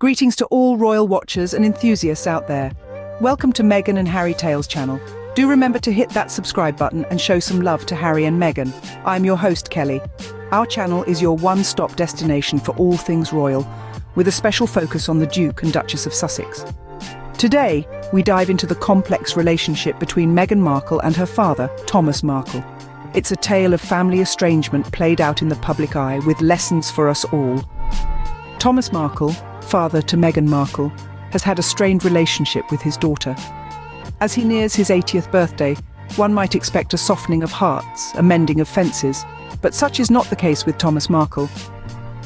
Greetings to all royal watchers and enthusiasts out there. Welcome to Meghan and Harry Tales channel. Do remember to hit that subscribe button and show some love to Harry and Meghan. I'm your host, Kelly. Our channel is your one-stop destination for all things royal, with a special focus on the Duke and Duchess of Sussex. Today, we dive into the complex relationship between Meghan Markle and her father, Thomas Markle. It's a tale of family estrangement played out in the public eye with lessons for us all. Thomas Markle, father to Meghan Markle, has had a strained relationship with his daughter. As he nears his 80th birthday, one might expect a softening of hearts, a mending of fences, but such is not the case with Thomas Markle.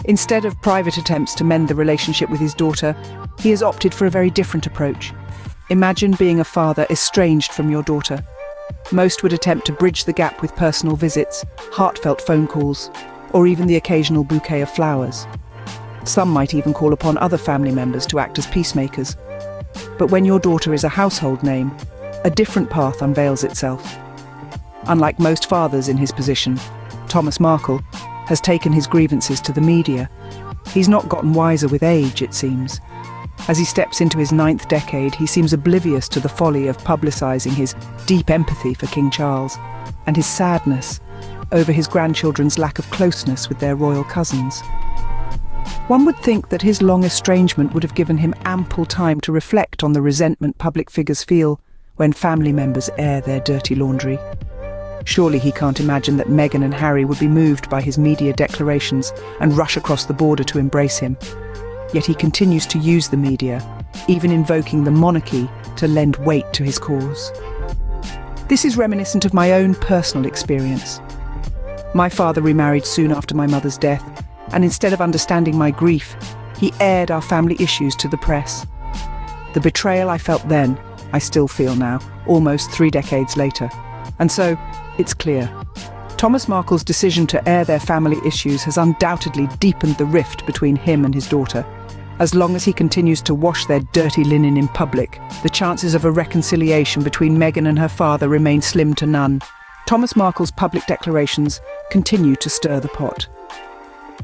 Instead of private attempts to mend the relationship with his daughter, he has opted for a very different approach. Imagine being a father estranged from your daughter. Most would attempt to bridge the gap with personal visits, heartfelt phone calls, or even the occasional bouquet of flowers. Some might even call upon other family members to act as peacemakers. But when your daughter is a household name, a different path unveils itself. Unlike most fathers in his position, Thomas Markle has taken his grievances to the media. He's not gotten wiser with age, it seems. As he steps into his 9th decade, he seems oblivious to the folly of publicising his deep empathy for King Charles and his sadness over his grandchildren's lack of closeness with their royal cousins. One would think that his long estrangement would have given him ample time to reflect on the resentment public figures feel when family members air their dirty laundry. Surely he can't imagine that Meghan and Harry would be moved by his media declarations and rush across the border to embrace him. Yet he continues to use the media, even invoking the monarchy to lend weight to his cause. This is reminiscent of my own personal experience. My father remarried soon after my mother's death, and instead of understanding my grief, he aired our family issues to the press. The betrayal I felt then, I still feel now, almost 3 decades later. And so, it's clear. Thomas Markle's decision to air their family issues has undoubtedly deepened the rift between him and his daughter. As long as he continues to wash their dirty linen in public, the chances of a reconciliation between Meghan and her father remain slim to none. Thomas Markle's public declarations continue to stir the pot.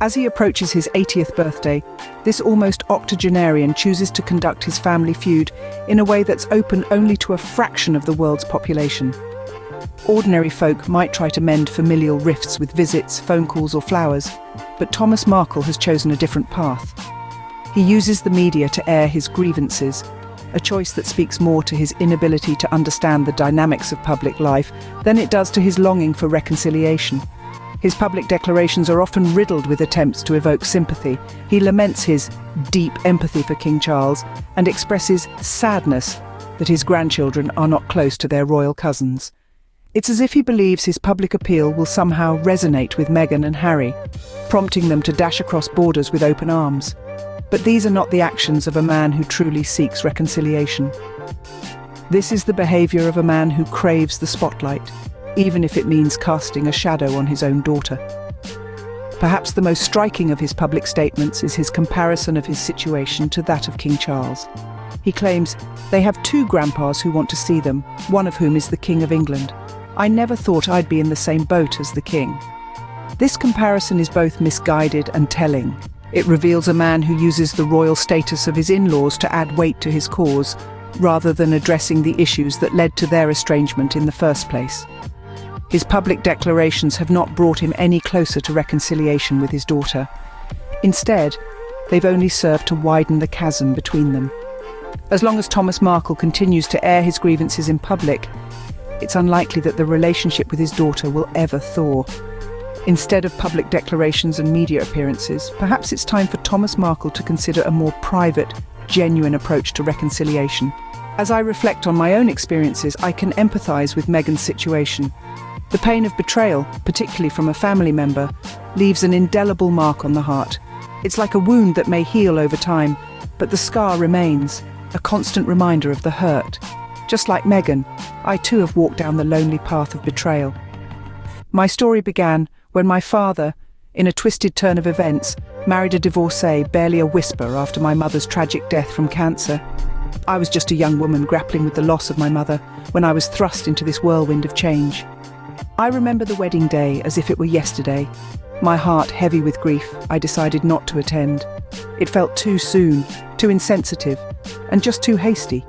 As he approaches his 80th birthday, this almost octogenarian chooses to conduct his family feud in a way that's open only to a fraction of the world's population. Ordinary folk might try to mend familial rifts with visits, phone calls or flowers, but Thomas Markle has chosen a different path. He uses the media to air his grievances, a choice that speaks more to his inability to understand the dynamics of public life than it does to his longing for reconciliation. His public declarations are often riddled with attempts to evoke sympathy. He laments his deep empathy for King Charles and expresses sadness that his grandchildren are not close to their royal cousins. It's as if he believes his public appeal will somehow resonate with Meghan and Harry, prompting them to dash across borders with open arms. But these are not the actions of a man who truly seeks reconciliation. This is the behaviour of a man who craves the spotlight, even if it means casting a shadow on his own daughter. Perhaps the most striking of his public statements is his comparison of his situation to that of King Charles. He claims, "They have 2 grandpas who want to see them, one of whom is the King of England. I never thought I'd be in the same boat as the King." This comparison is both misguided and telling. It reveals a man who uses the royal status of his in-laws to add weight to his cause, rather than addressing the issues that led to their estrangement in the first place. His public declarations have not brought him any closer to reconciliation with his daughter. Instead, they've only served to widen the chasm between them. As long as Thomas Markle continues to air his grievances in public, it's unlikely that the relationship with his daughter will ever thaw. Instead of public declarations and media appearances, perhaps it's time for Thomas Markle to consider a more private, genuine approach to reconciliation. As I reflect on my own experiences, I can empathise with Meghan's situation. The pain of betrayal, particularly from a family member, leaves an indelible mark on the heart. It's like a wound that may heal over time, but the scar remains, a constant reminder of the hurt. Just like Meghan, I too have walked down the lonely path of betrayal. My story began when my father, in a twisted turn of events, married a divorcee barely a whisper after my mother's tragic death from cancer. I was just a young woman grappling with the loss of my mother when I was thrust into this whirlwind of change. I remember the wedding day as if it were yesterday. My heart heavy with grief, I decided not to attend. It felt too soon, too insensitive, and just too hasty.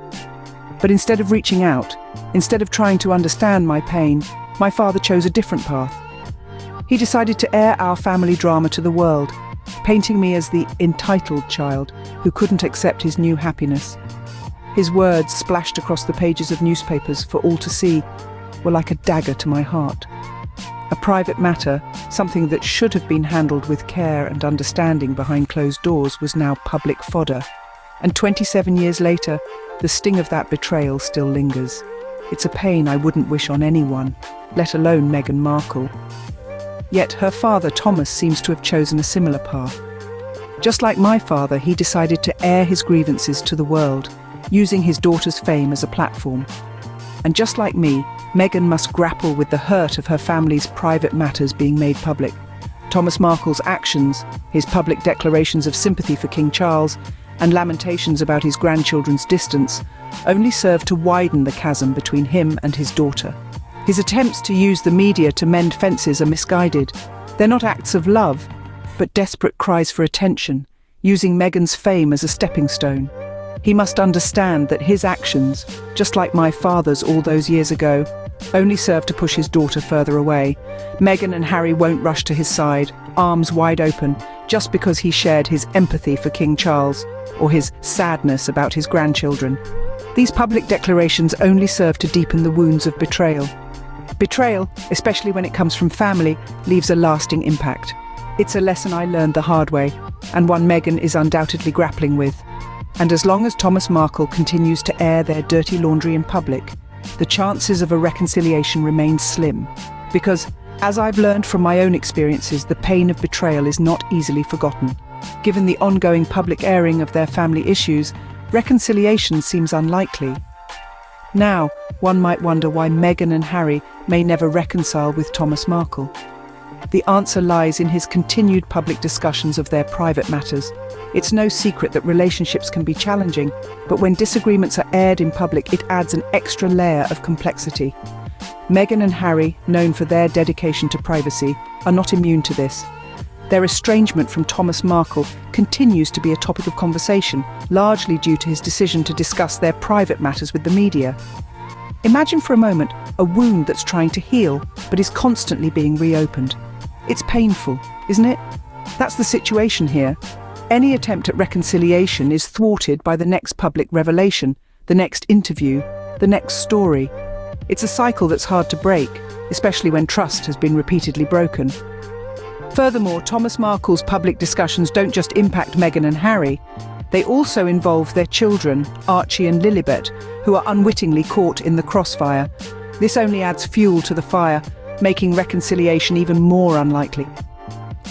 But instead of reaching out, instead of trying to understand my pain, my father chose a different path. He decided to air our family drama to the world, painting me as the entitled child who couldn't accept his new happiness. His words, splashed across the pages of newspapers for all to see, were like a dagger to my heart. A private matter, something that should have been handled with care and understanding behind closed doors, was now public fodder. And 27 years later, the sting of that betrayal still lingers. It's a pain I wouldn't wish on anyone, let alone Meghan Markle. Yet her father, Thomas, seems to have chosen a similar path. Just like my father, he decided to air his grievances to the world, using his daughter's fame as a platform. And just like me, Meghan must grapple with the hurt of her family's private matters being made public. Thomas Markle's actions, his public declarations of sympathy for King Charles, and lamentations about his grandchildren's distance, only serve to widen the chasm between him and his daughter. His attempts to use the media to mend fences are misguided. They're not acts of love, but desperate cries for attention, using Meghan's fame as a stepping stone. He must understand that his actions, just like my father's all those years ago, only serve to push his daughter further away. Meghan and Harry won't rush to his side, arms wide open, just because he shared his empathy for King Charles or his sadness about his grandchildren. These public declarations only serve to deepen the wounds of betrayal. Betrayal, especially when it comes from family, leaves a lasting impact. It's a lesson I learned the hard way, and one Meghan is undoubtedly grappling with. And as long as Thomas Markle continues to air their dirty laundry in public, the chances of a reconciliation remain slim. Because, as I've learned from my own experiences, the pain of betrayal is not easily forgotten. Given the ongoing public airing of their family issues, reconciliation seems unlikely. Now, one might wonder why Meghan and Harry may never reconcile with Thomas Markle. The answer lies in his continued public discussions of their private matters. It's no secret that relationships can be challenging, but when disagreements are aired in public, it adds an extra layer of complexity. Meghan and Harry, known for their dedication to privacy, are not immune to this. Their estrangement from Thomas Markle continues to be a topic of conversation, largely due to his decision to discuss their private matters with the media. Imagine for a moment a wound that's trying to heal, but is constantly being reopened. It's painful, isn't it? That's the situation here. Any attempt at reconciliation is thwarted by the next public revelation, the next interview, the next story. It's a cycle that's hard to break, especially when trust has been repeatedly broken. Furthermore, Thomas Markle's public discussions don't just impact Meghan and Harry. They also involve their children, Archie and Lilibet, who are unwittingly caught in the crossfire. This only adds fuel to the fire, making reconciliation even more unlikely.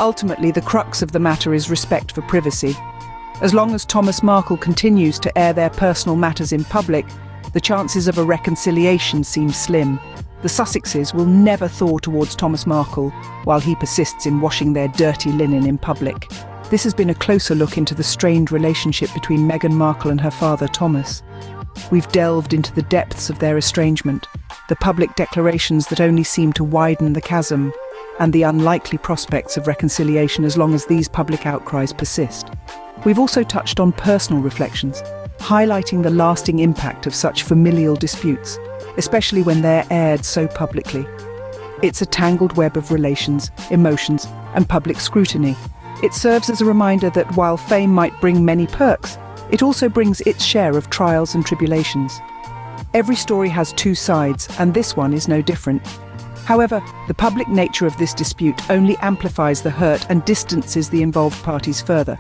Ultimately, the crux of the matter is respect for privacy. As long as Thomas Markle continues to air their personal matters in public, the chances of a reconciliation seem slim. The Sussexes will never thaw towards Thomas Markle while he persists in washing their dirty linen in public. This has been a closer look into the strained relationship between Meghan Markle and her father, Thomas. We've delved into the depths of their estrangement, the public declarations that only seem to widen the chasm, and the unlikely prospects of reconciliation as long as these public outcries persist. We've also touched on personal reflections, highlighting the lasting impact of such familial disputes, especially when they're aired so publicly. It's a tangled web of relations, emotions, and public scrutiny. It serves as a reminder that while fame might bring many perks, it also brings its share of trials and tribulations. Every story has two sides, and this one is no different. However, the public nature of this dispute only amplifies the hurt and distances the involved parties further.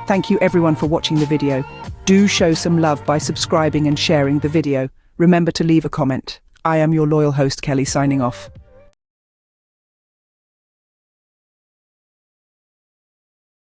Thank you everyone for watching the video. Do show some love by subscribing and sharing the video. Remember to leave a comment. I am your loyal host, Kelly, signing off.